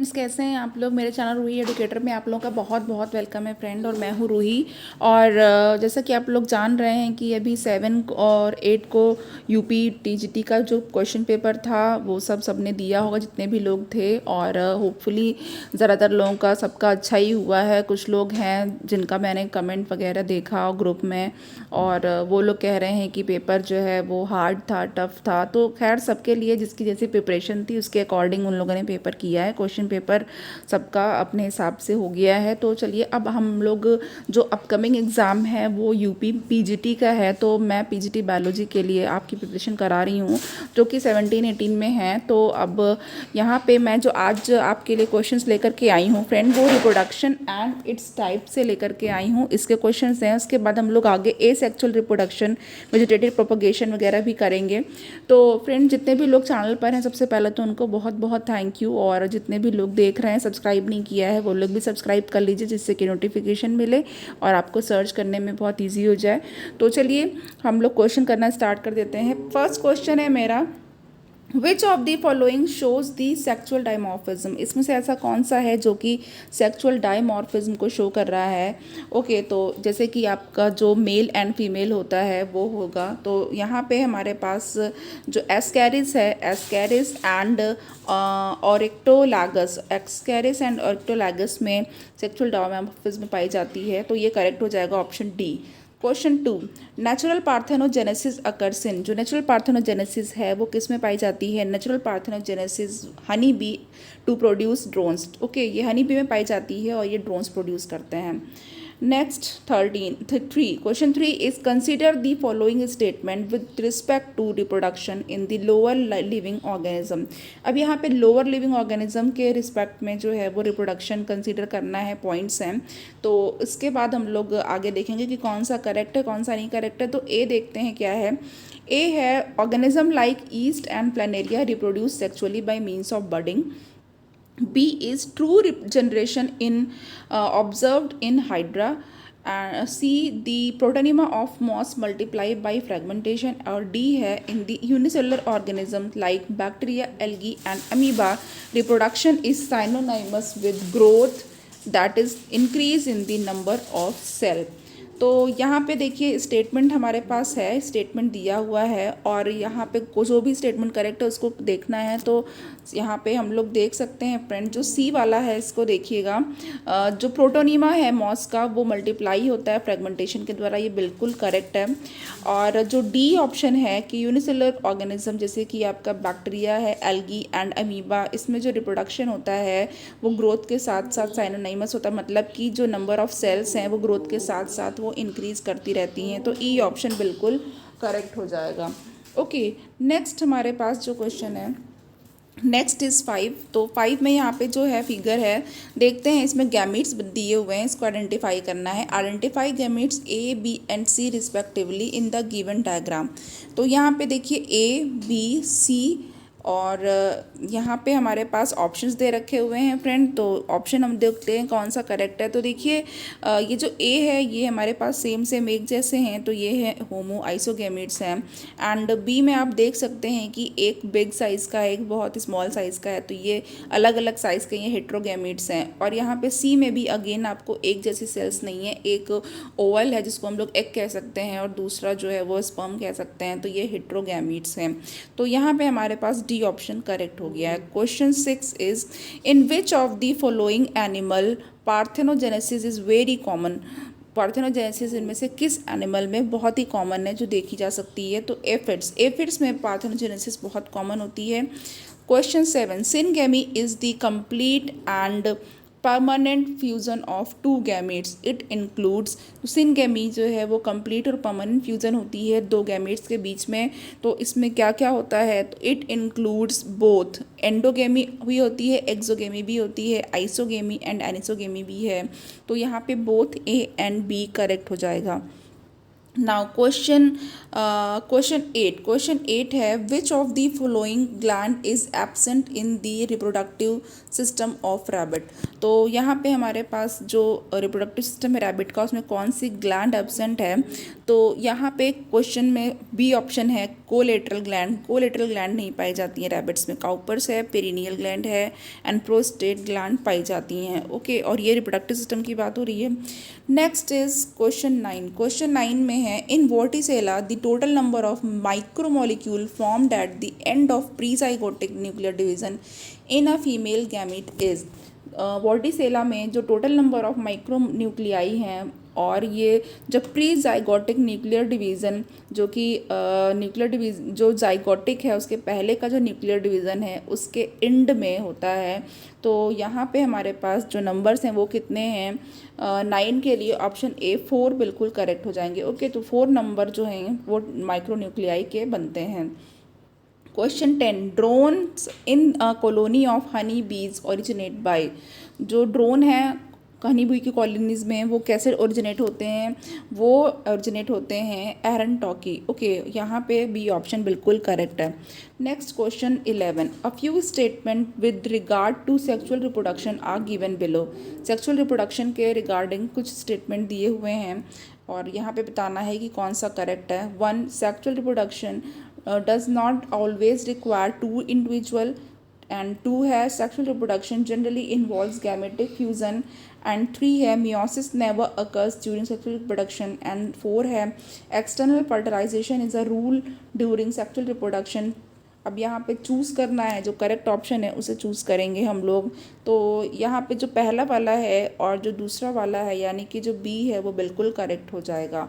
Friends, कैसे हैं आप लोग। मेरे चैनल रूही एडुकेटर में आप लोगों का बहुत बहुत वेलकम है फ्रेंड। और मैं हूँ रूही। और जैसा कि आप लोग जान रहे हैं कि अभी 7 और 8 को यूपी टीजीटी का जो क्वेश्चन पेपर था वो सबने दिया होगा, जितने भी लोग थे। और होपफुली ज़्यादातर लोगों का सबका अच्छा ही हुआ है। कुछ लोग हैं जिनका मैंने कमेंट वगैरह देखा ग्रुप में, और वो लोग कह रहे हैं कि पेपर जो है वो हार्ड था, टफ था। तो खैर, सबके लिए जिसकी जैसी प्रिपरेशन थी उसके अकॉर्डिंग उन लोगों ने पेपर किया है। क्वेश्चन पेपर सबका अपने हिसाब से हो गया है। तो चलिए, अब हम लोग जो अपकमिंग एग्ज़ाम है वो यूपी पीजीटी का है। तो मैं पीजीटी बायोलॉजी के लिए आपकी प्रिपरेशन करा रही हूँ, जो कि 17-18 में है। तो अब यहाँ पे मैं जो आज आपके लिए क्वेश्चंस लेकर के आई हूँ फ्रेंड, वो रिप्रोडक्शन एंड इट्स टाइप से लेकर के आई हूँ। इसके क्वेश्चंस हैं। उसके बाद हम लोग आगे एसेक्सुअल रिप्रोडक्शन, वेजिटेटिव प्रोपगेशन वगैरह भी करेंगे। तो फ्रेंड, जितने भी लोग चैनल पर हैं, सबसे पहले तो उनको बहुत बहुत थैंक यू। और जितने भी लोग देख रहे हैं, सब्सक्राइब नहीं किया है, वो लोग भी सब्सक्राइब कर लीजिए, जिससे कि नोटिफिकेशन मिले और आपको सर्च करने में बहुत ईजी हो जाए। तो चलिए, हम लोग क्वेश्चन करना स्टार्ट कर देते हैं। फर्स्ट क्वेश्चन है मेरा, विच of the following shows the sexual dimorphism. इसमें से ऐसा कौन सा है जो कि सेक्चुअल डायमॉर्फिज्म को शो कर रहा है। ओके, तो जैसे कि आपका जो मेल एंड फीमेल होता है वो होगा। तो यहाँ पे हमारे पास जो एस्कैरिस है, एस्कैरिस एंड ऑरिक्टोलैगस, एस्कैरिस एंड ऑरिक्टोलैगस में सेक्चुअल डायमॉर्फिज्म पाई जाती है। तो ये करेक्ट हो जाएगा option D. Question 2, natural parthenogenesis occurs in. जो नेचुरल पार्थेनोजेनेसिस है वो किस में पाई जाती है। Natural parthenogenesis honey bee to produce drones. Okay, ये हनी बी में पाई जाती है और ये ड्रोन्स प्रोड्यूस करते हैं। Next 3 question 3 is consider the following statement with respect to reproduction in the lower living organism. अब यहाँ पे लोअर लिविंग ऑर्गेनिज्म के रिस्पेक्ट में जो है वो रिप्रोडक्शन कंसिडर करना है, पॉइंट्स हैं। तो इसके बाद हम लोग आगे देखेंगे कि कौन सा करेक्ट है, कौन सा नहीं करेक्ट है। तो ए देखते हैं क्या है। ए है, organism like east and planaria reproduce sexually bye means of budding. B is true generation in observed in Hydra. C, the protonema of moss multiply by fragmentation. और D है, in the unicellular organism like bacteria, algae and amoeba, reproduction is synonymous with growth, that is increase in the number of cell. तो यहाँ पे देखिए, statement हमारे पास है, statement दिया हुआ है, और यहाँ पे जो भी स्टेटमेंट करेक्ट है उसको देखना है। तो यहाँ पे हम लोग देख सकते हैं फ्रेंड, जो सी वाला है इसको देखिएगा। जो प्रोटोनीमा है मॉस का, वो मल्टीप्लाई होता है फ्रेगमेंटेशन के द्वारा, ये बिल्कुल करेक्ट है। और जो डी ऑप्शन है कि यूनिसेलुलर ऑर्गेनिज्म, जैसे कि आपका बैक्टीरिया है, एल्गी एंड अमीबा, इसमें जो रिप्रोडक्शन होता है वो ग्रोथ के साथ साथ साइनोनाइमस होता है। मतलब कि जो नंबर ऑफ सेल्स हैं वो ग्रोथ के साथ साथ वो इंक्रीज करती रहती हैं। तो ई ऑप्शन बिल्कुल करेक्ट हो जाएगा। ओके, नेक्स्ट हमारे पास जो क्वेश्चन है, नेक्स्ट इज़ 5। तो 5 में यहाँ पे जो है फिगर है, देखते हैं। इसमें गैमीट्स दिए हुए हैं, इसको आइडेंटिफाई करना है। Identify gametes A, B and C respectively in the given diagram. तो यहाँ पे देखिए ए, बी, सी, और यहाँ पे हमारे पास ऑप्शंस दे रखे हुए हैं फ्रेंड। तो ऑप्शन हम देखते हैं कौन सा करेक्ट है। तो देखिए, ये जो ए है ये हमारे पास सेम एक जैसे हैं, तो ये है होमो आइसोगैमीट्स हैं। एंड बी में आप देख सकते हैं कि एक बिग साइज़ का है, एक बहुत स्मॉल साइज़ का है, तो ये अलग अलग साइज़ के ये हेट्रोगैमीट्स हैं। और यहाँ पे सी में भी अगेन आपको एक जैसी सेल्स नहीं है, एक ओवल है जिसको हम लोग एग कह सकते हैं, और दूसरा जो है वो स्पर्म कह सकते हैं। तो ये हेट्रोगैमीट्स हैं। तो यहाँ पे हमारे पास डी ऑप्शन करेक्ट हो गया है। Question 6 is, in which of the following animal parthenogenesis is very common. Parthenogenesis इनमें से किस एनिमल में बहुत ही कॉमन है, जो देखी जा सकती है। तो एफिड्स में पार्थेनोजेनेसिस बहुत कॉमन होती है। Question 7, syngamy is the complete and permanent fusion of 2 gametes, it includes. तो सिनगेमी जो है वो कंप्लीट और परमानेंट फ्यूज़न होती है 2 गैमेट्स के बीच में। तो इसमें क्या क्या होता है, तो इट इंक्लूड्स बोथ, एंडोगेमी भी होती है, एक्सोगेमी भी होती है, आइसोगेमी एंड एनिसोगेमी भी है। तो यहाँ पे both A and B correct हो जाएगा। नाउ क्वेश्चन 8 है which of the following gland is absent in the reproductive system of rabbit. तो यहाँ पे हमारे पास जो रिप्रोडक्टिव सिस्टम है रैबिट का उसमें कौन सी ग्लैंड एब्सेंट है। तो यहाँ पे क्वेश्चन में बी ऑप्शन है कोलेटरल ग्लैंड नहीं पाई जाती हैं रैबिट्स में। काउपर्स है, पेरिनियल ग्लैंड है एंड प्रोस्टेट ग्लैंड पाई जाती हैं। ओके, और ये रिप्रोडक्टिव सिस्टम की बात हो रही है। नेक्स्ट इज क्वेश्चन 9 में है in Vorticella the total number of micromolecule formed at the end of prezygotic nuclear division in a female gamete is. Vorticella में जो total number of micro nuclei हैं और ये जब प्री जाइगोटिक न्यूक्लियर डिवीज़न जो कि न्यूक्लियर डिवीज़न जो zygotic है उसके पहले का जो न्यूक्लियर डिवीज़न है उसके एंड में होता है। तो यहाँ पे हमारे पास जो नंबर्स हैं वो कितने हैं। 9 के लिए ऑप्शन ए 4 बिल्कुल करेक्ट हो जाएंगे। ओके, तो 4 नंबर जो हैं वो माइक्रो न्यूक्लियाई के बनते हैं। Question 10 drones in colony of honey बीज ओरिजिनेट बाय। जो ड्रोन है हनी बी की कॉलोनीज़ में वो कैसे ओरिजिनेट होते हैं, वो ओरिजिनेट होते हैं एरनटॉकी। ओके, यहाँ पे बी ऑप्शन बिल्कुल करेक्ट है। Next question 11 a few statement with regard to sexual reproduction are given below. Sexual reproduction के रिगार्डिंग कुछ स्टेटमेंट दिए हुए हैं और यहाँ पे बताना है कि कौन सा करेक्ट है। 1 sexual reproduction does not always require 2 individual and 2 है sexual reproduction generally involves gametic fusion and 3 है meiosis never occurs during sexual reproduction and 4 है external fertilisation is a rule during sexual reproduction. अब यहाँ पे choose करना है, जो correct option है उसे चूज़ करेंगे हम लोग। तो यहाँ पे जो पहला वाला है और जो दूसरा वाला है यानी कि जो बी है वो बिल्कुल करेक्ट हो जाएगा।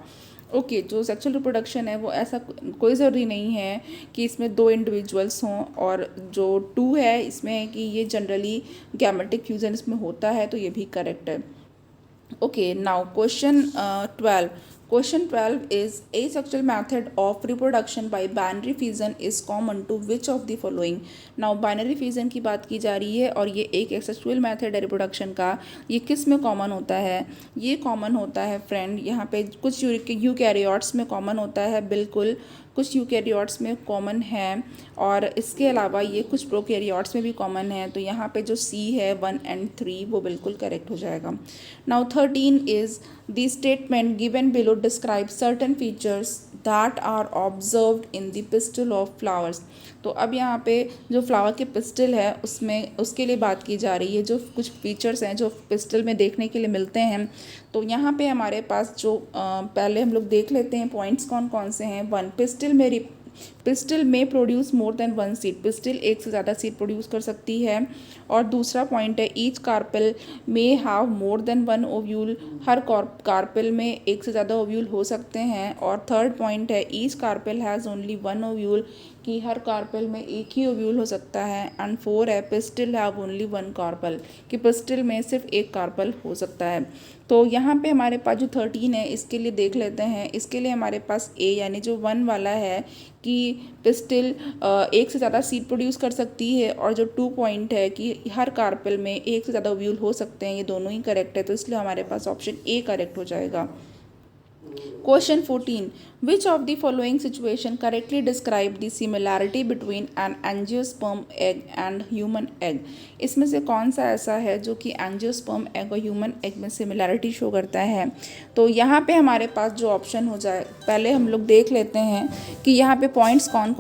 ओके, जो सेक्सुअल रिप्रोडक्शन है वो ऐसा कोई ज़रूरी नहीं है कि इसमें 2 इंडिविजुअल्स हों और जो 2 है इसमें है कि ये जनरली गैमेटिक फ्यूजन इसमें होता है, तो ये भी करेक्ट है। Okay, now Question 12 is asexual method of reproduction by binary fission is common to which of the following। Now binary fission की बात की जा रही है और ये एक asexual method है रिप्रोडक्शन का। ये किस में कॉमन होता है? ये कॉमन होता है फ्रेंड यहाँ पे कुछ यूकैरियोट्स में कॉमन होता है, बिल्कुल कुछ यूकैरियोट्स में कॉमन है और इसके अलावा ये कुछ प्रोकैरियोट्स में भी कॉमन है। तो यहाँ पे जो सी है 1 and 3 वो बिल्कुल करेक्ट हो जाएगा। Now 13 is the statement given below describe certain features that are observed in the pistil of flowers. तो अब यहाँ पे जो फ्लावर के पिस्टल है उसमें उसके लिए बात की जा रही है, जो कुछ फीचर्स हैं जो पिस्टल में देखने के लिए मिलते हैं। तो यहाँ पे हमारे पास जो पहले हम लोग देख लेते हैं पॉइंट्स कौन कौन से हैं। 1 पिस्टल में produce more than 1 seed. Pistol एक से ज़्यादा सीड प्रोड्यूस कर सकती है। और दूसरा पॉइंट है ईच कार्पेल में have more than 1 ovule. Her carpel में एक से ज़्यादा ओव्यूल हो सकते हैं। और थर्ड पॉइंट है each carpel has only 1 ovule, कि हर कार्पेल में एक ही ओव्यूल हो सकता है। एंड 4 है पिस्टल हैव ओनली 1 कार्पल, कि पिस्टल में सिर्फ एक कार्पल हो सकता है। तो यहाँ पे हमारे पास जो 13 है इसके लिए देख लेते हैं। इसके लिए हमारे पास ए यानी जो 1 वाला है कि पिस्टल एक से ज़्यादा सीड प्रोड्यूस कर सकती है, और जो 2 पॉइंट है कि हर कार्पेल में एक से ज़्यादा ओव्यूल हो सकते हैं, ये दोनों ही करेक्ट है। तो इसलिए हमारे पास ऑप्शन ए करेक्ट हो जाएगा। Question 14 which of the following situation correctly describe the similarity between an angiosperm egg and human egg। इसमें से कौन सा ऐसा है जो कि एंजियोस्पर्म एग और ह्यूमन एग में सिमिलैरिटी शो करता है। तो यहाँ पे हमारे पास जो ऑप्शन हो जाए, पहले हम लोग देख लेते हैं कि यहाँ पे पॉइंट्स कौन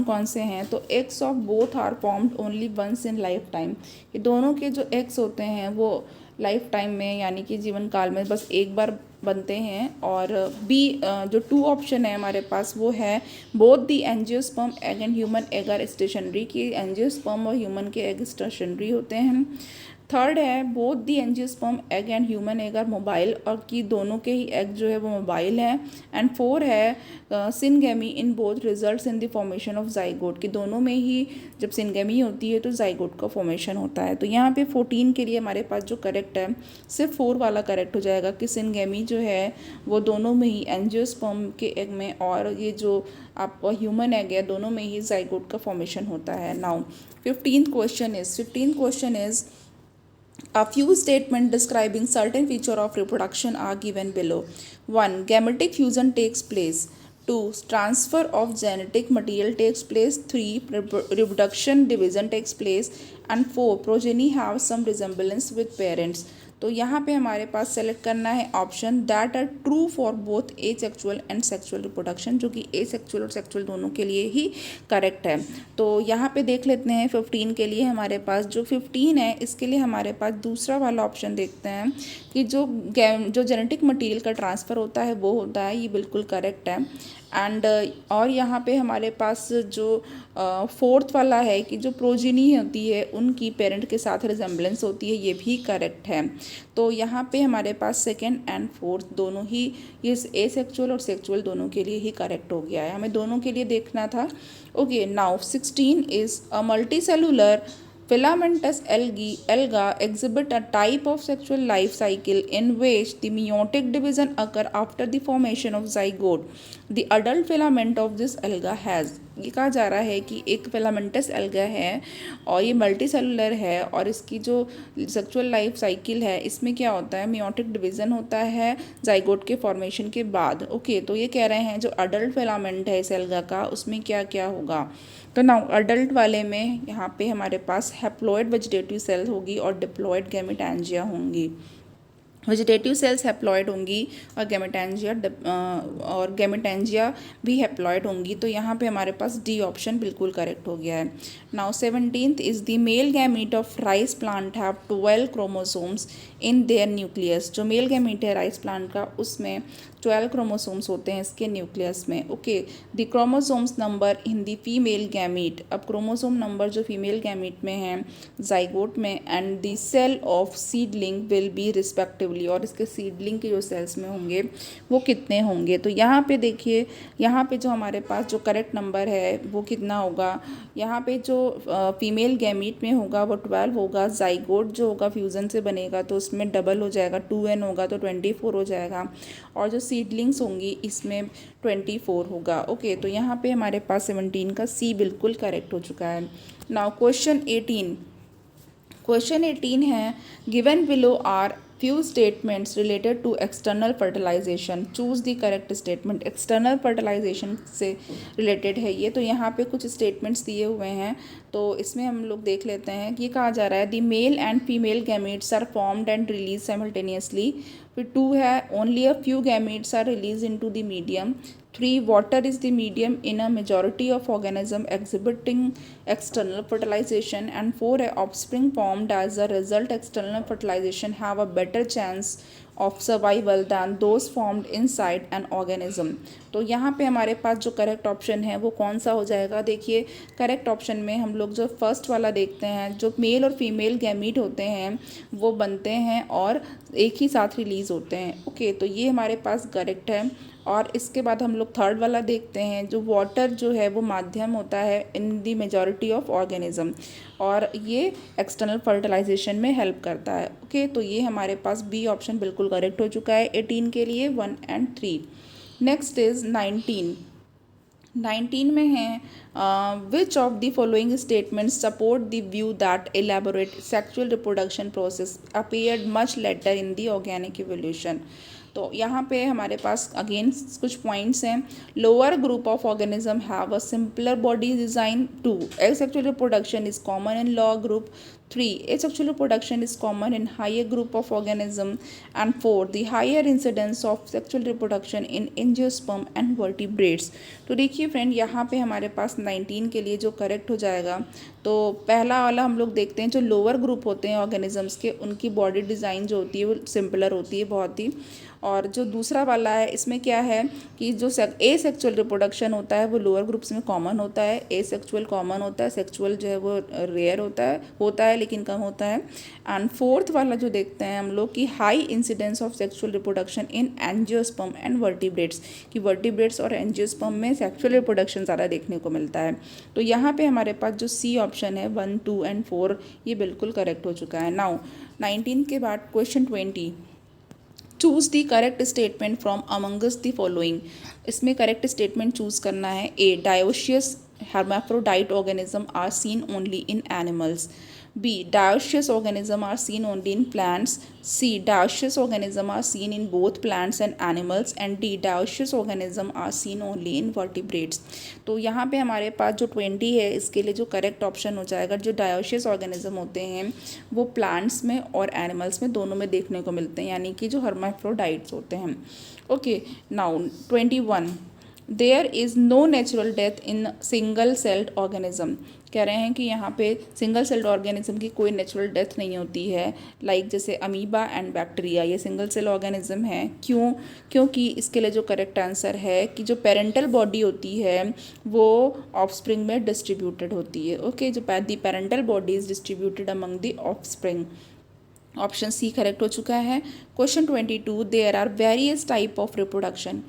कौन से हैं। तो eggs of both are formed only once in life time. ये दोनों के जो एग्स होते हैं वो लाइफ टाइम में यानी कि जीवन काल में बस एक बार बनते हैं। और बी जो 2 ऑप्शन है हमारे पास वो है both the angiosperm egg and human egg are stationary, कि एंजियोस्पर्म और ह्यूमन के एग स्टेशनरी होते हैं। थर्ड है both the angiosperm egg and human egg are mobile, और कि दोनों के ही एग जो है वो मोबाइल हैं। एंड 4 है syngamy in both results in the formation of zygote, कि दोनों में ही जब सिनगेमी होती है तो जाइगोट का फॉर्मेशन होता है। तो यहाँ पे 14 के लिए हमारे पास जो करेक्ट है सिर्फ 4 वाला करेक्ट हो जाएगा, कि सिनगेमी जो है वो दोनों में ही एंजियोस्पर्म के एग में और ये जो आपका ह्यूमन एग है दोनों में ही जाइगोट का फॉर्मेशन होता है। Now 15th question is A few statements describing certain feature of reproduction are given below. 1. Gametic fusion takes place. 2. Transfer of genetic material takes place. 3. Reproduction division takes place. And 4. Progeny have some resemblance with parents. तो यहाँ पे हमारे पास select करना है option that are true for both asexual and sexual reproduction, जो कि ए sexual और sexual दोनों के लिए ही करेक्ट है। तो यहाँ पे देख लेते हैं 15 के लिए हमारे पास जो 15 है इसके लिए हमारे पास दूसरा वाला ऑप्शन देखते हैं कि जो जेनेटिक मटेरियल का ट्रांसफ़र होता है वो होता है, ये बिल्कुल करेक्ट है। एंड और यहाँ पे हमारे पास जो फोर्थ वाला है कि जो प्रोजिनी होती है उनकी पेरेंट के साथ रिजेम्बलेंस होती है, ये भी करेक्ट है। तो यहाँ पे हमारे पास सेकेंड एंड फोर्थ दोनों ही ये ए सेक्चुअल और सेक्चुअल दोनों के लिए ही करेक्ट हो गया है, हमें दोनों के लिए देखना था। Okay, now 16 is a multicellular filamentous alga exhibit a type of sexual life cycle in which the meiotic division occur after the formation of zygote. The adult filament of this alga has, ये कहा जा रहा है कि एक filamentous alga है और ये मल्टी सेलुलर है और इसकी जो सेक्सुअल लाइफ साइकिल है इसमें क्या होता है, मियोटिक डिवीज़न होता है जाइगोट के फॉर्मेशन के बाद। ओके, तो ये कह रहे हैं जो अडल्ट फिलामेंट है इस एल्गा का उसमें क्या क्या होगा। तो नाउ अडल्ट वाले में यहाँ पे हमारे पास हैप्लॉइड वेजिटेटिव सेल होगी और डिप्लॉइड गैमेटैंजिया होंगी। वेजिटेटिव सेल्स हैप्लॉइड होंगी और गैमेटैंजिया भी हैप्लॉइड होंगी। तो यहाँ पे हमारे पास डी ऑप्शन बिल्कुल करेक्ट हो गया है। Now 17th is the male gamete of rice plant have 12 chromosomes in their nucleus. जो मेल गैमीट है राइस प्लांट का उसमें 12 क्रोमोसोम्स होते हैं इसके न्यूक्लियस में। Okay, the chromosomes number in the female gamete, अब क्रोमोसोम नंबर जो फीमेल गैमीट में है जाइगोट में and the cell of seedling will be respectively, और इसके सीडलिंग के जो सेल्स में होंगे वो कितने होंगे। तो यहाँ पे देखिए, यहाँ पे जो हमारे पास जो करेक्ट नंबर है वो कितना होगा, यहाँ पे जो फीमेल गैमीट में होगा वो 12 होगा, जाइगोट जो होगा फ्यूज़न से बनेगा तो उसमें डबल हो जाएगा, 2n होगा तो 24 हो जाएगा, और जो सीडलिंग्स होंगी इसमें 24 होगा। ओके, तो यहाँ पे हमारे पास 17 का सी बिल्कुल करेक्ट हो चुका है। नाउ क्वेश्चन 18 है given below are few statements related to external fertilization, choose the correct statement। external fertilization से related है ये, तो यहाँ पे कुछ statements दिए हुए हैं तो इसमें हम लोग देख लेते हैं कि ये कहा जा रहा है the male and female gametes are formed and released simultaneously। फिर 2 है only a few gametes are released into the medium। 3 water is the medium in a majority of organism exhibiting external fertilization। and 4 offspring formed as a result external fertilization have a better chance of survival than those formed inside an organism। तो यहाँ पे हमारे पास जो correct option है वो कौन सा हो जाएगा। देखिए करेक्ट ऑप्शन में हम लोग जो फर्स्ट वाला देखते हैं, जो मेल और फीमेल गैमीट होते हैं वो बनते हैं और एक ही साथ रिलीज़ होते हैं। ओके, तो ये हमारे पास करेक्ट है। और इसके बाद हम लोग थर्ड वाला देखते हैं, जो वाटर जो है वो माध्यम होता है in the majority of organism और ये एक्सटर्नल फर्टिलाइजेशन में हेल्प करता है। ओके, तो ये हमारे पास बी ऑप्शन बिल्कुल करेक्ट हो चुका है 18 के लिए 1 and 3। नेक्स्ट इज़ 19 में है which of the following statement support the view that elaborate sexual reproduction process appeared much later in the organic evolution. तो यहाँ पे हमारे पास अगेन कुछ पॉइंट्स हैं। Lower group of organism have a simpler body design. 2 asexual reproduction is common in lower group। 3 asexual reproduction is common in higher group of organism। and 4 the higher incidence of sexual reproduction in angiosperm and vertebrates। तो देखिए friend, यहाँ पे हमारे पास 19 के लिए जो correct हो जाएगा, तो पहला वाला हम लोग देखते हैं जो लोअर ग्रुप होते हैं ऑर्गेनिजम्स के उनकी बॉडी डिज़ाइन जो होती है वो सिंपलर होती है बहुत ही। और जो दूसरा वाला है इसमें क्या है कि जो ए सेक्चुअल रिप्रोडक्शन होता है वो लोअर ग्रुप्स में कॉमन होता है, ए सेक्चुअल कॉमन होता है, सेक्चुअल जो है वो रेयर होता है लेकिन कम होता है। एंड फोर्थ वाला जो देखते हैं हम लोग कि high incidence of sexual reproduction in angiosperm and vertebrates, कि वर्टिब्रेट्स और एंजियोस्पर्म में सेक्चुअल रिप्रोडक्शन ज़्यादा देखने को मिलता है। तो यहाँ पे हमारे पास जो सी ऑप्शन है 1, 2 and 4 ये बिल्कुल करेक्ट हो चुका है। नाउ 19 के बाद question 20, choose the correct statement from amongst the following. इसमें करेक्ट स्टेटमेंट चूज़ करना है। ए dioecious hermaphrodite organism are seen only in animals। B. Dioecious organisms are seen only in plants. C. Dioecious organisms are seen in both plants and animals. And D. Dioecious organisms are seen only in vertebrates. तो यहाँ पे हमारे पास जो 20 है इसके लिए जो करेक्ट ऑप्शन हो जाएगा, जो डायोशियस ऑर्गेनिज्म होते हैं वो प्लांट्स में और एनिमल्स में दोनों में देखने को मिलते हैं, यानी कि जो हर्माफ्रोडाइट्स होते हैं. Okay, now 21. There is no natural death in single celled organism. कह रहे हैं कि यहाँ पे सिंगल सेल्ड ऑर्गेनिज्म की कोई नेचुरल डेथ नहीं होती है. लाइक जैसे अमीबा एंड बैक्टीरिया, ये सिंगल सेल ऑर्गेनिज्म है. क्यों? क्योंकि इसके लिए जो करेक्ट आंसर है कि जो पेरेंटल बॉडी होती है वो ऑफस्प्रिंग में डिस्ट्रीब्यूटेड होती है. ओके, जो the parental body is distributed among the offspring. Option C correct हो चुका है. Question 22. There are various type of reproduction,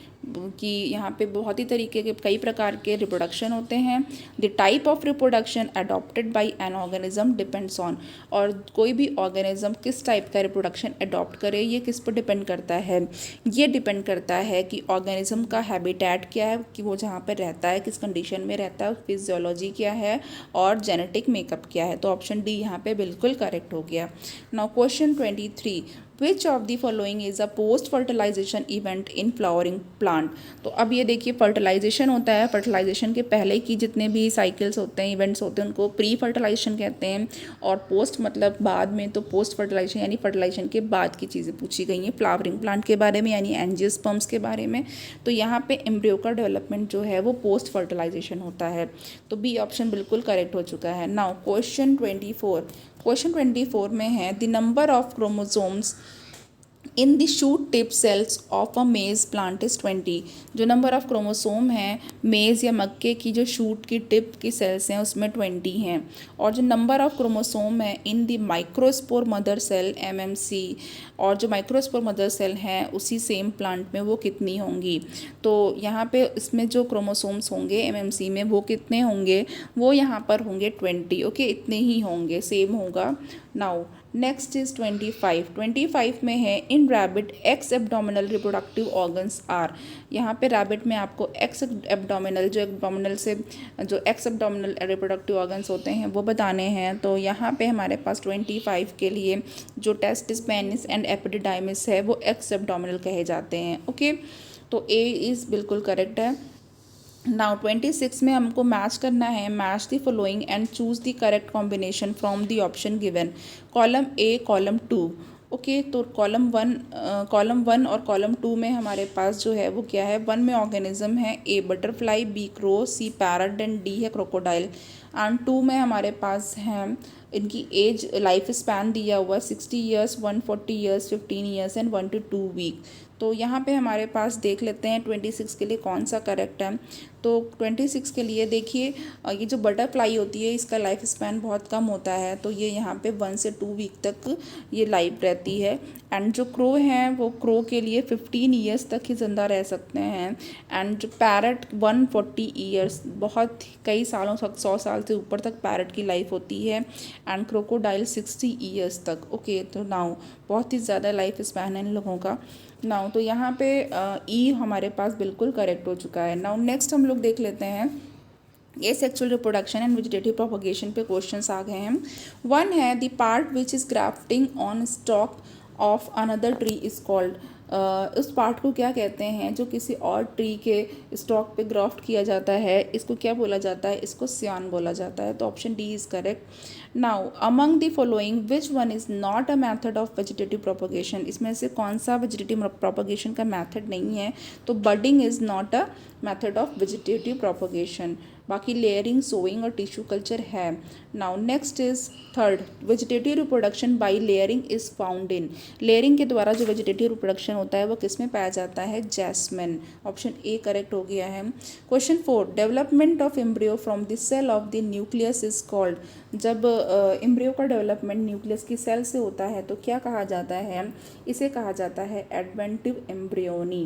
कि यहाँ पे बहुत ही तरीके के कई प्रकार के रिप्रोडक्शन होते हैं. The type of reproduction adopted by an organism depends on. और कोई भी ऑर्गेनिज्म किस टाइप का रिप्रोडक्शन अडॉप्ट करे ये किस पर डिपेंड करता है? ये डिपेंड करता है कि ऑर्गेनिज्म का हैबिटेट क्या है, कि वो जहाँ पर रहता है किस कंडीशन में रहता है, फिजियोलॉजी क्या है और जेनेटिक मेकअप क्या है. तो ऑप्शन डी यहाँ पे बिल्कुल करेक्ट हो गया. Now question 23. Which of the following is a post fertilisation event in flowering plant. तो अब ये देखिए, फर्टिलाइजेशन होता है, फर्टिलाइजेशन के पहले की जितने भी साइकिल्स होते हैं, इवेंट्स होते हैं, उनको प्री फर्टिलाइजेशन कहते हैं. और पोस्ट मतलब बाद में, तो पोस्ट फर्टिलाइजेशन यानी फर्टिलाइजेशन के बाद की चीज़ें पूछी गई हैं फ्लावरिंग प्लांट के बारे में, यानी एंजियोस्पर्म्स के बारे में. तो यहाँ पे एम्ब्रियो का डेवलपमेंट जो है वो पोस्ट फर्टिलाइजेशन होता है. तो बी ऑप्शन बिल्कुल करेक्ट हो चुका है. Now question 24. क्वेश्चन 24 में है the number of chromosomes in the shoot tip cells of a maize plant is 20. जो नंबर ऑफ क्रोमोसोम हैं मेज़ या मक्के की जो शूट की टिप की सेल्स हैं उसमें 20 हैं. और जो नंबर ऑफ क्रोमोसोम है in the microspore mother cell MMC, और जो माइक्रोस्पोर मदर सेल हैं उसी सेम प्लांट में वो कितनी होंगी. तो यहाँ पे इसमें जो क्रोमोसोम्स होंगे MMC में वो कितने होंगे, वो यहाँ पर होंगे 20. ओके, इतने ही होंगे, सेम होगा. Now next is 25. 25 में है in rabbit ex abdominal reproductive organs are. यहाँ पे रैबिट में आपको एक्स एब्डोमिनल, जो एब्डोमिनल से जो एक्स एब्डोमिनल रिप्रोडक्टिव ऑर्गन्स होते हैं वो बताने हैं. तो यहाँ पे हमारे पास 25 के लिए जो टेस्टिस, पेनिस एंड एपिडिडाइमिस है वो एक्स एब्डोमिनल कहे जाते हैं. ओके, तो ए इज़ बिल्कुल करेक्ट है. नाउ 26 में हमको मैच करना है. Match the following and choose the correct combination from the option given. Column A, column 2. Okay, तो कॉलम वन और कॉलम 2 में हमारे पास जो है वो क्या है. 1 में ऑर्गेनिज्म है, A butterfly, B crow, C parrot and D है क्रोकोडाइल. एंड 2 में हमारे पास हैं इनकी एज लाइफ स्पैन दिया हुआ 60 years, 140 years, 15 years and 1 to 2 week. तो यहाँ पे हमारे पास देख लेते हैं 26 के लिए कौन सा करेक्ट है. तो 26 के लिए देखिए, ये जो बटरफ्लाई होती है इसका लाइफ स्पैन बहुत कम होता है, तो ये यहाँ पे 1 से 2 वीक तक ये लाइफ रहती है. एंड जो क्रो हैं वो क्रो के लिए 15 ईयर्स तक ही ज़िंदा रह सकते हैं. एंड जो पैरट 140 ईयर्स, बहुत कई सालों तक, 100 साल से ऊपर तक पैरट की लाइफ होती है. एंड क्रोकोडाइल 60 ईयर्स तक. ओके, तो नाउ बहुत ही ज़्यादा लाइफ स्पैन है इन लोगों का. नाउ तो यहाँ पे ई हमारे पास बिल्कुल करेक्ट हो चुका है. नाउ नेक्स्ट हम लोग देख लेते हैं ये sexual reproduction and vegetative propagation पे क्वेश्चंस आ गए हैं. 1 है the part which is grafting on stock of another tree is called. उस पार्ट को क्या कहते हैं जो किसी और ट्री के स्टॉक पे ग्राफ्ट किया जाता है, इसको क्या बोला जाता है? इसको सियान बोला जाता है. तो option D is correct. Now among the following which one is not a method of vegetative propagation. इसमें से कौन सा वेजिटेटिव प्रोपगेशन का मैथड नहीं है? तो budding is not a method of vegetative propagation. बाकी लेयरिंग, सोइंग और टिश्यू कल्चर है. Now next is third, vegetative reproduction by layering is found in. Layering के द्वारा जो वेजिटेटिव रिप्रोडक्शन होता है वो किस में पाया जाता है? जैस्मिन. ऑप्शन ए करेक्ट हो गया है. Question 4, development of embryo from the cell of the nucleus is called. जब एम्ब्रियो का डेवलपमेंट न्यूक्लियस की सेल से होता है तो क्या कहा जाता है? इसे कहा जाता है adventive embryony.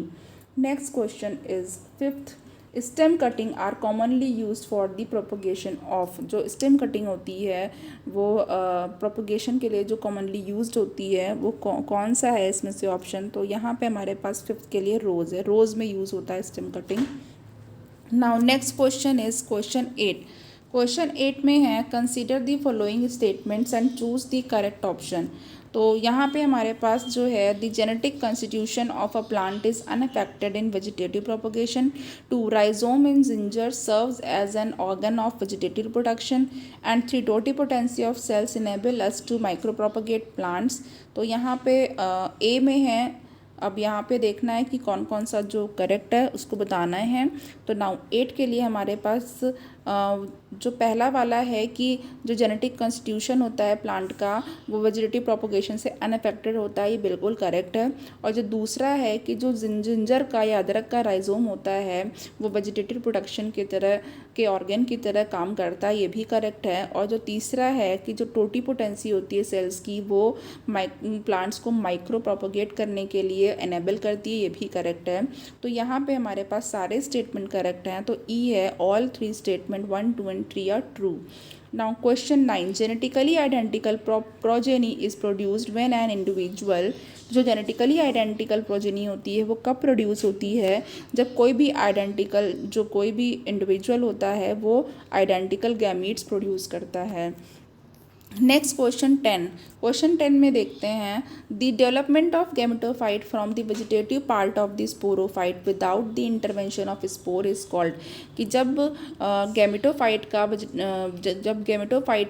Next question is 5th, stem cutting are commonly use for the propagation of. जो स्टेम कटिंग होती है वो प्रोपगेशन के लिए जो कॉमनली यूज्ड होती है वो कौन सा है इसमें से ऑप्शन? तो यहाँ पे हमारे पास 5th के लिए रोज़ है. रोज़ में यूज़ होता है stem cutting. Now next question is question 8. Question 8 में है consider the following statements and choose the correct option. तो यहाँ पे हमारे पास जो है the genetic constitution of a plant is unaffected in vegetative propagation, two rhizome in ginger serves as an organ of vegetative production, and three totipotency of cells enable us to micro propagate plants. तो यहाँ पे ए में है। अब यहाँ पे देखना है कि कौन कौन सा जो करेक्ट है उसको बताना है। तो नाउ 8 के लिए हमारे पास जो पहला वाला है कि जो जेनेटिक कॉन्स्टिट्यूशन होता है प्लांट का वो वेजिटेटिव प्रोपगेशन से अनअफेक्टेड होता है, ये बिल्कुल करेक्ट है। और जो दूसरा है कि जो जिंजर का या अदरक का राइजोम होता है वो वेजिटेटिव प्रोडक्शन की तरह के ऑर्गन की तरह काम करता है, ये भी करेक्ट है। और जो तीसरा है कि जो टोटिपोटेंसी होती है सेल्स की वो प्लांट्स को माइक्रो प्रोपगेट करने के लिए एनेबल करती है, ये भी करेक्ट है। तो यहाँ पे हमारे पास सारे स्टेटमेंट करेक्ट हैं। तो ई है, all three statement 1, 2 and 3 are true. Now question 9, genetically identical progeny is produced when an individual, जो जेनेटिकली आइडेंटिकल प्रोजेनी होती है वो कब प्रोड्यूस होती है? जब कोई भी आइडेंटिकल जो कोई भी इंडिविजुअल होता है वो आइडेंटिकल गैमीट्स प्रोड्यूस करता है। Next question 10। क्वेश्चन 10 में देखते हैं the development of gametophyte from the vegetative part of the sporophyte without the intervention of spore is called. कि जब गैमेटोफाइट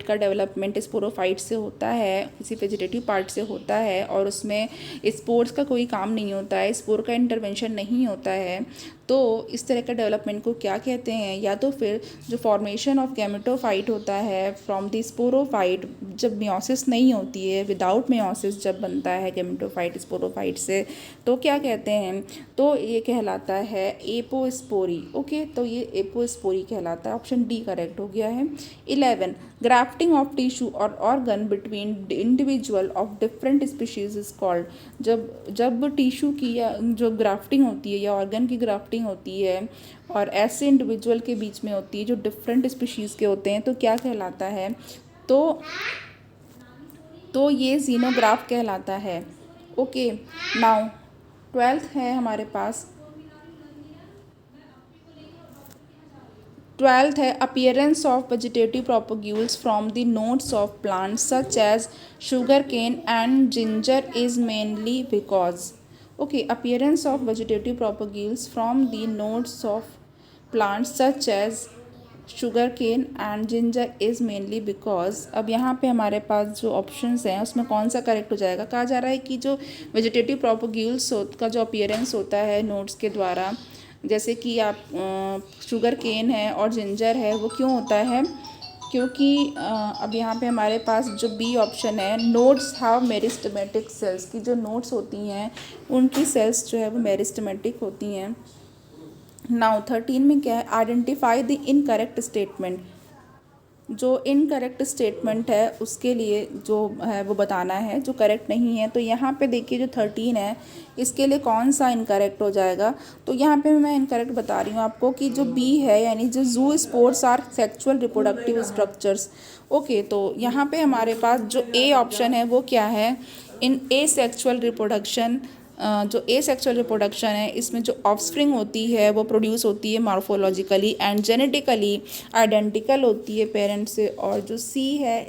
का डेवलपमेंट स्पोरोफाइट से होता है, किसी वेजिटेटिव पार्ट से होता है और उसमें स्पोर्स का कोई काम नहीं होता है, स्पोर का इंटरवेंशन नहीं होता है, तो इस तरह का डेवलपमेंट को क्या कहते हैं? या तो फिर जो फॉर्मेशन ऑफ गैमेटोफाइट होता है फ्रॉम द स्पोरोफाइट, जब मियोसिस नहीं होती है, विदाउट मियोसिस जब बनता है गैमेटोफाइट स्पोरोफाइट से, तो क्या कहते हैं? तो ये कहलाता है एपोस्पोरी। ओके, तो ये एपोस्पोरी कहलाता है। ऑप्शन डी करेक्ट हो गया है। 11, ग्राफ्टिंग ऑफ टिश्यू और organ between individual of different species is called. जब टिश्यू की या जो ग्राफ्टिंग होती है या ऑर्गन की ग्राफ्टिंग होती है और ऐसे इंडिविजुअल के बीच में होती है जो डिफरेंट स्पीशीज़ के होते हैं, तो क्या कहलाता है? तो ये जीनोग्राफ कहलाता है। ओके, नाउ 12th है हमारे पास। 12th है appearance of vegetative propagules from the nodes of plants such as sugar cane and ginger is mainly because. Okay, appearance of vegetative propagules from the nodes of plants such as sugar cane and ginger is mainly because. अब यहाँ पे हमारे पास जो options हैं उसमें कौन सा करेक्ट हो जाएगा? कहा जा रहा है कि जो वेजिटेटिव प्रोपग्यूल्स का जो अपीयरेंस होता है नोड्स के द्वारा, जैसे कि आप शुगर केन है और जिंजर है, वो क्यों होता है? क्योंकि अब यहाँ पे हमारे पास जो बी ऑप्शन है, नोड्स हैव मेरिस्टेमेटिक सेल्स, की जो नोड्स होती हैं उनकी सेल्स जो है वो मेरिस्टेमेटिक होती हैं। नाउ 13 में क्या है? Identify the incorrect statement. जो इनकरेक्ट स्टेटमेंट है उसके लिए जो है वो बताना है, जो करेक्ट नहीं है। तो यहाँ पे देखिए जो 13 है इसके लिए कौन सा इनकरेक्ट हो जाएगा? तो यहाँ पे मैं इनकरेक्ट बता रही हूँ आपको कि जो बी है, यानी जो zoospores are sexual reproductive structures. Okay, तो यहाँ पे हमारे पास जो ए ऑप्शन है वो क्या है? इन ए सेक्सुअल रिप्रोडक्शन, जो ए सेक्सुअल रिप्रोडक्शन है इसमें जो ऑफस्प्रिंग होती है वो प्रोड्यूस होती है मॉर्फोलॉजिकली एंड जेनेटिकली आइडेंटिकल होती है पेरेंट से। और जो सी है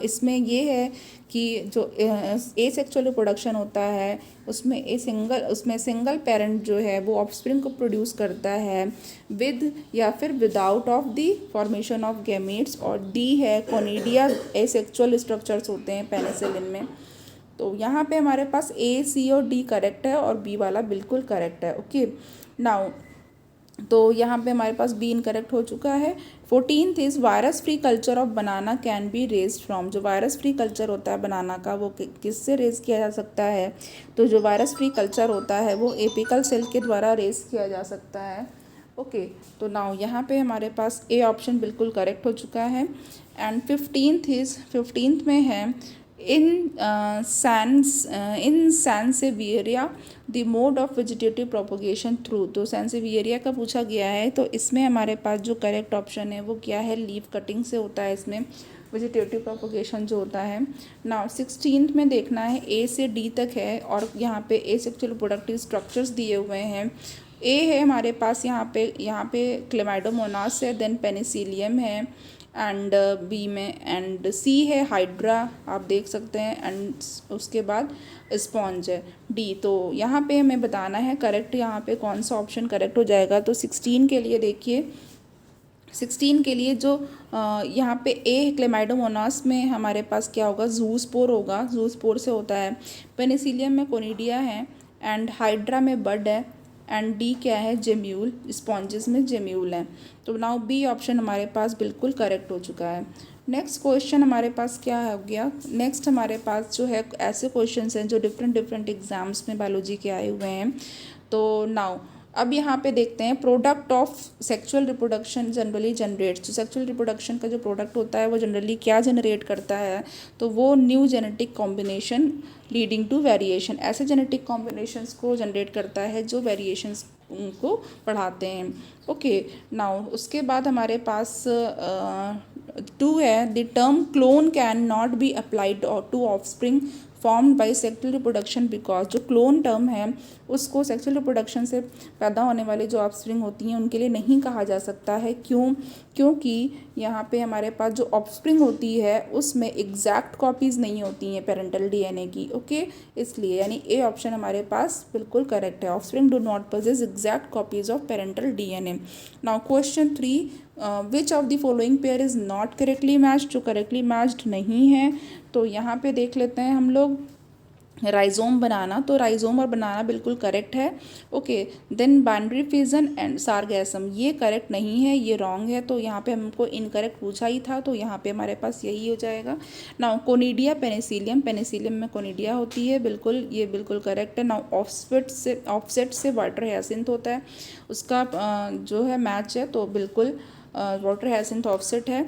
इसमें ये है कि जो ए सेक्सुअल रिप्रोडक्शन होता है उसमें सिंगल पेरेंट जो है वो ऑफस्प्रिंग को प्रोड्यूस करता है विद या फिर without of the formation of gametes. और डी है कोनिडिया ए सेक्सुअल स्ट्रक्चर्स होते हैं पेनिसिलिन में। तो यहाँ पे हमारे पास ए, सी और डी करेक्ट है और बी वाला बिल्कुल करेक्ट है। ओके, नाउ तो यहाँ पे हमारे पास बी इनकरेक्ट हो चुका है। 14th is virus free culture of banana can be raise from. जो वायरस फ्री कल्चर होता है बनाना का वो किससे रेज किया जा सकता है? तो जो वायरस फ्री कल्चर होता है वो एपिकल सेल के द्वारा रेज किया जा सकता है। ओके, तो नाउ यहाँ पे हमारे पास ए ऑप्शन बिल्कुल करेक्ट हो चुका है। एंड 15th में है in Sansevieria the mode of vegetative propagation through। तो Sansevieria का पूछा गया है, तो इसमें हमारे पास जो करेक्ट ऑप्शन है वो क्या है? लीफ कटिंग से होता है इसमें वेजिटेटिव प्रोपगेशन जो होता है। नाउ 16th में देखना है, ए से डी तक है और यहाँ पे ए सेक्सुअल रिप्रोडक्टिव स्ट्रक्चर्स दिए हुए हैं। ए है हमारे पास यहाँ पे क्लेमाइडोमोनास है, देन पेनिसिलियम है एंड बी में, एंड सी है हाइड्रा, आप देख सकते हैं, एंड उसके बाद स्पॉन्ज है डी। तो यहाँ पे हमें बताना है करेक्ट यहाँ पे कौन सा ऑप्शन करेक्ट हो जाएगा। तो 16 के लिए देखिए, 16 के लिए जो यहाँ पे ए क्लेमाइडोमोनास में हमारे पास क्या होगा, जूस्पोर होगा, जूस्पोर से होता है। पेनिसिलियम में कोनिडिया है, एंड हाइड्रा में बड है, एंड डी क्या है, जेम्यूल, स्पॉन्जेस में जेम्यूल है। तो नाउ बी ऑप्शन हमारे पास बिल्कुल करेक्ट हो चुका है। नेक्स्ट क्वेश्चन हमारे पास क्या हो गया, नेक्स्ट हमारे पास जो है ऐसे क्वेश्चंस हैं जो डिफरेंट एग्जाम्स में बायोलॉजी के आए हुए हैं। तो नाउ अब यहाँ पे देखते हैं product of sexual reproduction generally generates. तो सेक्सुअल रिप्रोडक्शन का जो प्रोडक्ट होता है वो जनरली क्या जनरेट करता है, तो वो new genetic combination leading to variation, ऐसे जेनेटिक कॉम्बिनेशंस को जनरेट करता है जो वेरिएशंस को बढ़ाते हैं। ओके, नाउ उसके बाद हमारे पास 2 है, the term clone can not be applied to offspring formed by sexual reproduction because, जो क्लोन टर्म है उसको सेक्सुअल रिप्रोडक्शन से पैदा होने वाली जो ऑफस्प्रिंग होती हैं उनके लिए नहीं कहा जा सकता है। क्यों? क्योंकि यहाँ पे हमारे पास जो ऑफस्प्रिंग होती है उसमें एग्जैक्ट कॉपीज़ नहीं होती हैं पेरेंटल डीएनए की। ओके, इसलिए यानी ए ऑप्शन हमारे पास बिल्कुल करेक्ट है। Offspring do not possess exact copies of parental DNA. Now question 3, which of the following pair is not correctly matched, जो करेक्टली मैच्ड नहीं है। तो यहाँ पे देख लेते हैं हम लोग राइजोम बनाना, तो राइजोम और बनाना बिल्कुल करेक्ट है। Okay, then binary fission and sargassum, ये करेक्ट नहीं है, ये रॉन्ग है। तो यहाँ पे हमको इनकरेक्ट पूछा ही था, तो यहाँ पे हमारे पास यही हो जाएगा। नाउ कोनिडिया पेनिसिलियम, पेनिसिलियम में कोनिडिया होती है, बिल्कुल ये बिल्कुल करेक्ट है। नाउ ऑफसेट से वाटर हायसिंथ होता है, उसका जो है मैच है, तो बिल्कुल वाटर हायसिंथ ऑफसेट है।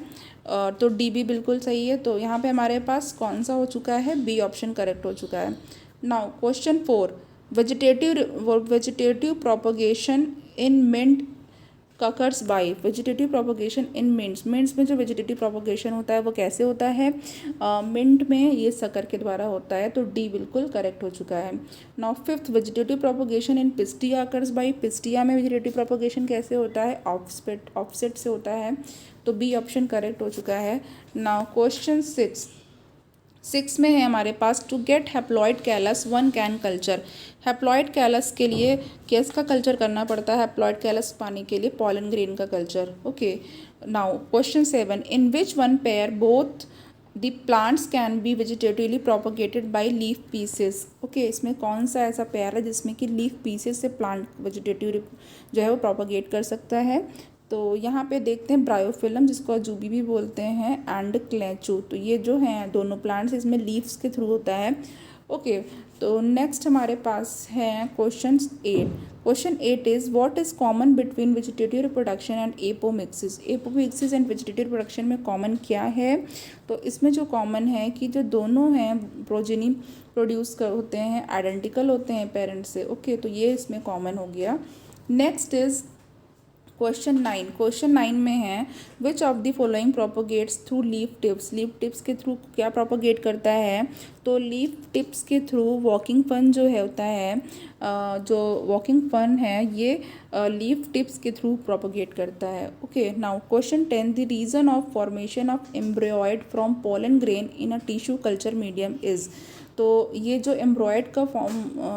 तो डी भी बिल्कुल सही है। तो यहाँ पे हमारे पास कौन सा हो चुका है, बी ऑप्शन करेक्ट हो चुका है। Now question 4, vegetative propagation in mint suckers by, vegetative propagation in mints, mints में जो वेजिटेटिव प्रोपगेशन होता है वो कैसे होता है, मिंट में ये सकर के द्वारा होता है। तो डी बिल्कुल करेक्ट हो चुका है। Now 5th, vegetative propagation in pistia occurs by, pistia में वेजिटेटिव प्रोपगेशन कैसे होता है, ऑफसेट से होता है। तो बी ऑप्शन करेक्ट हो चुका है। नाउ क्वेश्चन 6 में है हमारे पास, to get haploid callus one can culture, haploid callus के लिए किसका कल्चर करना पड़ता है, हैप्लॉइड कैलस पाने के लिए पॉलन ग्रेन का culture. Okay, now question 7, in which one pair both the plants can be vegetatively propagated by leaf pieces. Okay, इसमें कौन सा ऐसा पेयर है जिसमें कि लीफ पीसेस से प्लांट वेजिटेटिव जो है वो प्रोपोगेट कर सकता है। तो यहाँ पे देखते हैं ब्रायोफिलम, जिसको अजूबी भी बोलते हैं, एंड क्लेचू। तो ये जो हैं दोनों प्लांट्स, इसमें लीव्स के थ्रू होता है। ओके, तो नेक्स्ट हमारे पास है question 8। Question 8 is what is common between vegetative reproduction and apomixis, apomixis and vegetative reproduction में कॉमन क्या है। तो इसमें जो कॉमन है कि जो दोनों हैं प्रोजेनी प्रोड्यूस कर होते हैं, आइडेंटिकल होते हैं पेरेंट्स से। ओके, तो ये इसमें कॉमन हो गया। नेक्स्ट इज़ क्वेश्चन 9, क्वेश्चन 9 में है which of the following propagates through leaf tips, leaf tips के थ्रू क्या प्रोपोगेट करता है। तो लीफ टिप्स के थ्रू वॉकिंग फन जो है होता है, जो वॉकिंग फन है ये लीफ टिप्स के थ्रू प्रोपोगेट करता है। Okay, now question 10, the reason of formation of embryoid from pollen grain in a tissue culture medium is. तो ये जो एम्ब्रॉयड का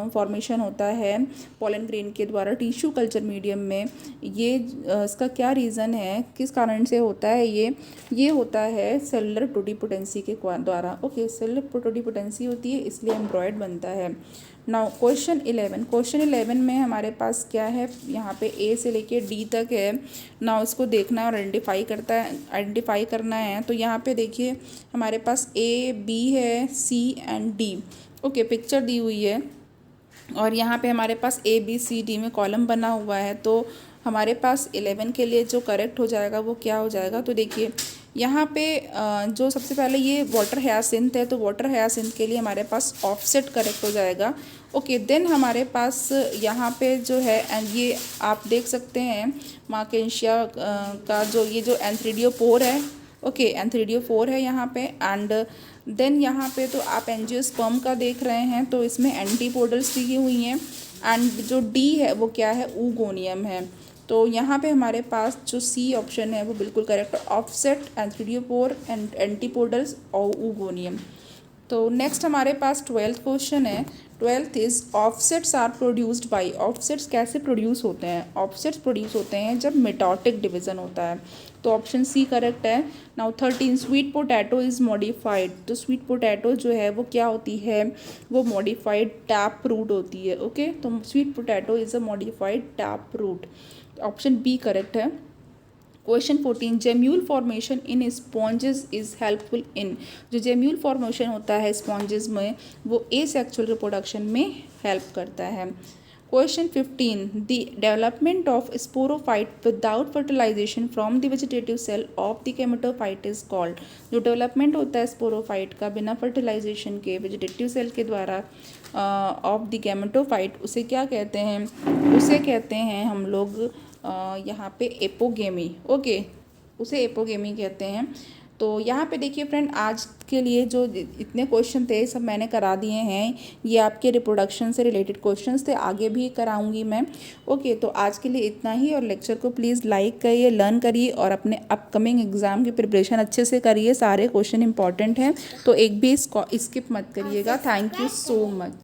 फॉर्मेशन होता है पोलन ग्रेन के द्वारा टिश्यू कल्चर मीडियम में, ये इसका क्या रीज़न है, किस कारण से होता है ये होता है सेलुलर टोटिपोटेंसी के द्वारा। ओके, सेलुलर टोटिपोटेंसी होती है इसलिए एम्ब्रॉयड बनता है। नाउ क्वेश्चन 11, क्वेश्चन 11 में हमारे पास क्या है, यहाँ पे ए से लेके डी तक है। नाउ इसको देखना है और आइडेंटिफाई करना है। तो यहाँ पे देखिए हमारे पास ए, बी है, सी एंड डी। ओके, पिक्चर दी हुई है और यहाँ पे हमारे पास ए बी सी डी में कॉलम बना हुआ है। तो हमारे पास 11 के लिए जो करेक्ट हो जाएगा वो क्या हो जाएगा। तो देखिए यहाँ पे जो सबसे पहले ये वाटर हायासिंथ है, तो वाटर हायासिंथ के लिए हमारे पास ऑफसेट करेक्ट हो जाएगा। ओके, देन हमारे पास यहाँ पे जो है एंड ये आप देख सकते हैं मार्केशिया का जो ये जो एंथ्रीडियोपोर है। ओके, एंथ्रीडियोपोर है यहाँ पे। एंड देन यहाँ पे तो आप एंजियोस्पर्म का देख रहे हैं, तो इसमें एंटीपोडल्स दी हुई हैं। एंड जो डी है वो क्या है, ऊगोनियम है। तो यहाँ पे हमारे पास जो सी ऑप्शन है वो बिल्कुल करेक्ट है, ऑफसेट, एंथ्रीडियोपोर एंड एंटीपोडल्स और ऊगोनियम। तो नेक्स्ट हमारे पास 12th क्वेश्चन है। 12th is offsets are produced by, offsets कैसे प्रोड्यूस होते हैं? ऑफसेट्स प्रोड्यूस होते हैं जब मिटोटिक डिवीजन होता है, तो ऑप्शन सी करेक्ट है। Now 13 sweet potato is modified, तो स्वीट पोटैटो जो है वो क्या होती है? वो मॉडिफाइड टैप रूट होती है। ओके, तो sweet potato is a modified tap root, option B correct है। Question 14 gemmule formation in sponges is helpful in, जो जेम्यूल फॉर्मेशन होता है स्पॉन्जेस में वो एसेक्सुअल रिप्रोडक्शन में हेल्प करता है। Question 15 the development of sporophyte without fertilisation from the vegetative cell of the gametophyte is called, जो डेवलपमेंट होता है स्पोरोफाइट का बिना फर्टिलाइजेशन के वेजिटेटिव सेल के द्वारा ऑफ द गेमेटोफाइट, उसे क्या कहते हैं? उसे कहते हैं हम लोग यहाँ पे एपोगेमी। ओके, उसे एपोगेमी कहते हैं। तो यहाँ पे देखिए फ्रेंड, आज के लिए जो इतने क्वेश्चन थे सब मैंने करा दिए हैं, ये आपके रिप्रोडक्शन से रिलेटेड क्वेश्चंस थे, आगे भी कराऊंगी मैं। ओके, तो आज के लिए इतना ही, और लेक्चर को प्लीज़ लाइक करिए, लर्न करिए और अपने अपकमिंग एग्ज़ाम की प्रिपरेशन अच्छे से करिए। सारे क्वेश्चन इंपॉर्टेंट हैं, तो एक भी स्किप मत करिएगा। Thank you so much.